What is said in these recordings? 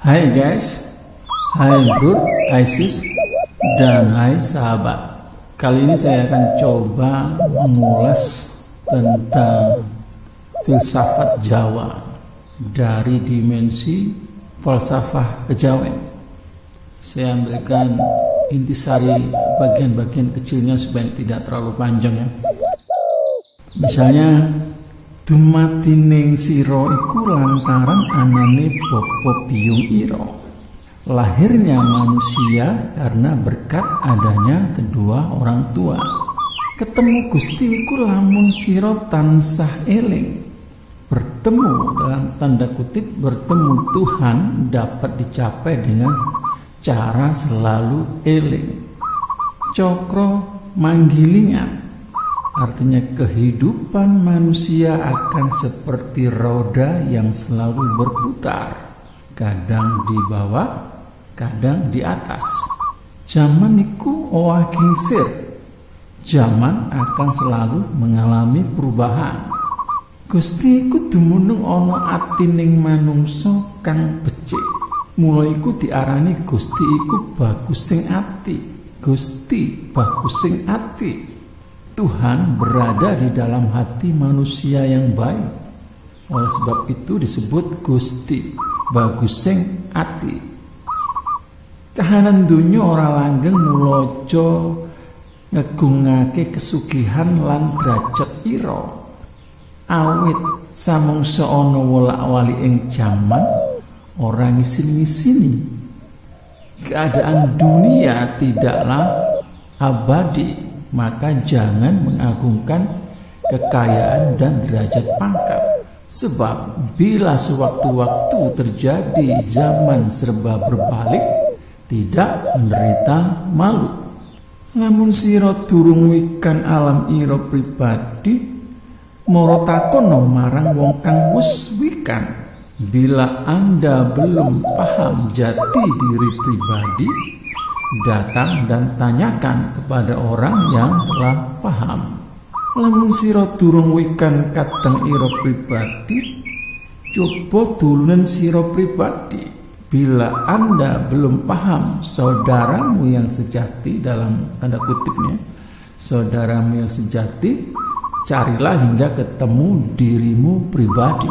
Hai guys, hai bro, hai sis, dan hai sahabat. Kali ini saya akan coba mengulas tentang filsafat Jawa dari dimensi falsafah kejawen. Saya ambilkan intisari bagian-bagian kecilnya supaya tidak terlalu panjang ya. Misalnya, dumatining sira iku lantaran anane bapa biyung ira. Lahirnya manusia karena berkat adanya kedua orang tua. Ketemu Gusti iku lamun sira tansah eling. Bertemu dalam tanda kutip bertemu Tuhan dapat dicapai dengan cara selalu eling. Cokro manggilingan, artinya kehidupan manusia akan seperti roda yang selalu berputar, kadang di bawah, kadang di atas. Zaman iku owah kingsir, zaman akan selalu mengalami perubahan. Gusti iku dumunung ana atining manungsa kang becik. Mula iku diarani Gusti iku bagusing ati. Gusti bagusing ati. Tuhan berada di dalam hati manusia yang baik. Oleh sebab itu disebut Gusti bagusing ati. Kahanan dunya ora langgeng mula aja ngegungake kesugihan lan derajat ira. Awit samangsa ana wolak-walik ing jaman ora ngisin-ngisini. Keadaan dunia tidaklah abadi. Maka jangan mengagungkan kekayaan dan derajat pangkat. Sebab bila sewaktu-waktu terjadi zaman serba berbalik, tidak menderita malu. Lamun sira durung wikan alam ira pribadi, mara takono marang wong kang wis wikan. Bila Anda belum paham jati diri pribadi, datang dan tanyakan kepada orang yang telah paham. Lamun sira durung wikan kateng ira pribadi, coba dulunan sira pribadi. Bila Anda belum paham saudaramu yang sejati, dalam tanda kutipnya, saudaramu yang sejati, carilah hingga ketemu dirimu pribadi.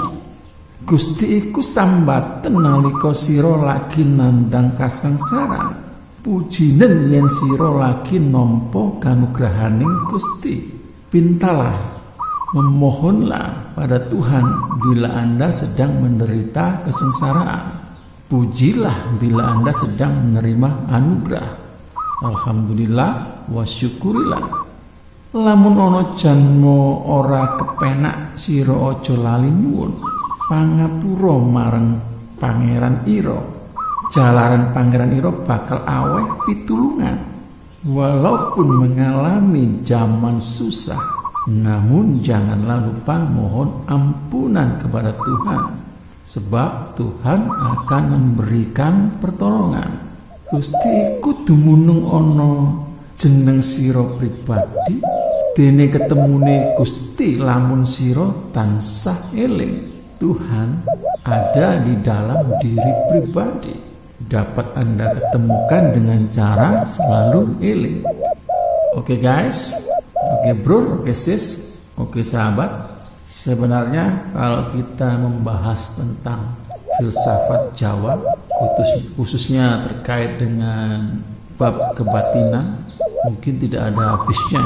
Gusti iku sambaten nalika sira lagi nandang kasangsaran. Pujinen yen sira lagi nampa kanugrahaning Gusti. Pintalah, memohonlah pada Tuhan bila Anda sedang menderita kesengsaraan. Pujilah bila Anda sedang menerima anugerah. Alhamdulillah wa syukurilah. Lamun ana janma ora kepenak sira aja lali nyuwun pangapura marang Pangeran ira. Jalaran Pangeran ira bakal aweh pitulungan. Walaupun mengalami zaman susah, namun janganlah lupa mohon ampunan kepada Tuhan, sebab Tuhan akan memberikan pertolongan. Gusti iku dumunung ana jeneng sira pribadi, dene ketemune Gusti lamun sira tansah eling. Tuhan ada di dalam diri pribadi. Dapat Anda ketemukan dengan cara selalu eling. Oke guys, oke bro, oke sis, oke sahabat. Sebenarnya kalau kita membahas tentang filsafat Jawa, khususnya terkait dengan bab kebatinan, mungkin tidak ada habisnya,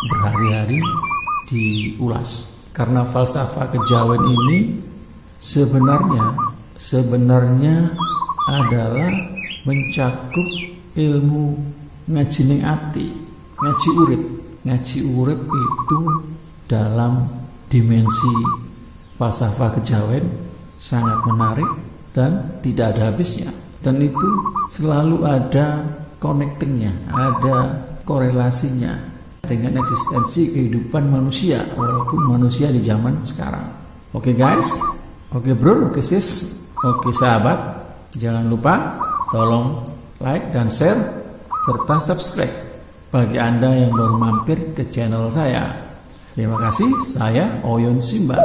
berhari-hari diulas. Karena falsafah kejawen ini sebenarnya adalah mencakup ilmu ngajining ati, ngaji urip. Ngaji urip itu dalam dimensi falsafah kejawen sangat menarik dan tidak ada habisnya. Dan itu selalu ada connectingnya, ada korelasinya dengan eksistensi kehidupan manusia, walaupun manusia di zaman sekarang. Oke guys, oke bro, oke sis, oke sahabat. Jangan lupa tolong like dan share serta subscribe bagi Anda yang baru mampir ke channel saya. Terima kasih, saya Oyon Simbah.